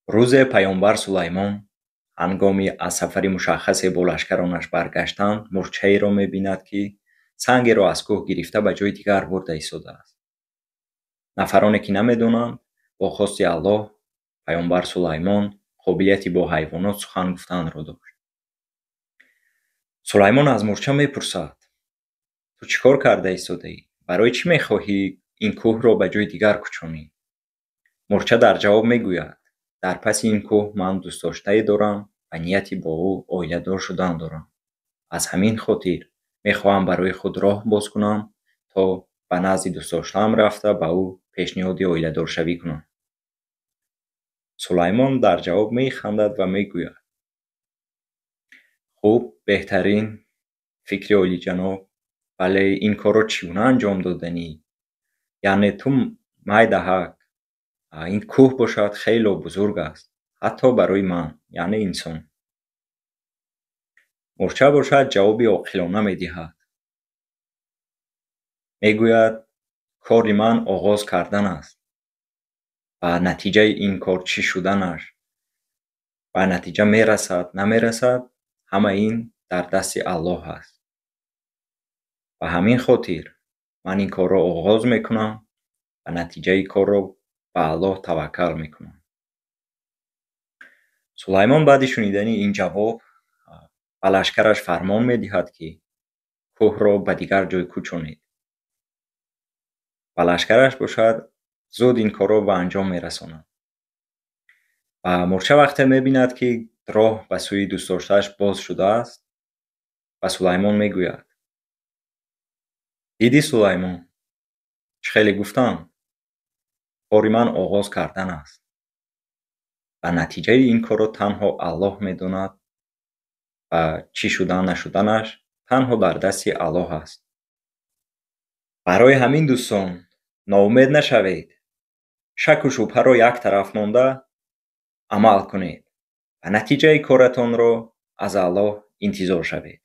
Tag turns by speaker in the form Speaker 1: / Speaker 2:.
Speaker 1: روز پیامبر سلیمان هنگامی از سفری مشخصی با لشکرانش برگشتند، مورچه‌ای را می‌بیند که سنگی را از کوه گرفته به جای دیگر برده ایستاده است. نفرانی که نمی‌دانند با خواست الله پیامبر سلیمان قابلیتی با حیوانات سخن گفتن را داشت. سلیمان از مورچه می‌پرسد: تو چیکار کرده ایستاده‌ای؟ برای چی می‌خواهی این کوه را به جای دیگر کشانی؟ مورچه در جواب می‌گوید: در پس این کوه من دوست داشته‌ای دارم و نیتی با او عایله‌دار شدن دارم. از همین خاطر می‌خواهم برای خود راه باز کنم تا به نزد دوست داشته‌ام رفته به او پیشنهاد عایله‌دار شوی کنم. سلیمان در جواب می‌خندد و می‌گوید: خوب، بهترین فکر عالی جناب، ولی این کار را چگونه انجام دادنی؟ یعنی تو می‌دهد این کوه باشد خیلی بزرگ است، حتی برای من، یعنی انسان. مورچه باشد جوابی عاقلانه می‌دهد. می‌گوید: کار من آغاز کردن است و نتیجه این کار چی شدنش و نتیجه میرسد نمیرسد، همه این در دست الله است. و همین خاطر من این کار را آغاز میکنم و نتیجه کار را به الله توکل میکنم. سلیمان بعد شنیدن این جواب به لشکرش فرمان میدهد که کوه را به دیگر جای کوچانید. و لشکرش باشد زود این کار را به انجام میرساند. و مورچه وقتی میبیند که راه به سوی دوست داشته‌اش باز شده است و سلیمان میگوید: دیدی سلیمان، چه خیلی گفتم، کار من آغاز کردن است و نتیجه این کار را تنها الله میداند و چی شدن نشدنش تنها در دست الله است. برای همین دوستان ناامید نشوید. شک و شبهه را یک طرف مانده عمل کنید و نتیجه کارتان را از الله انتظار شوید.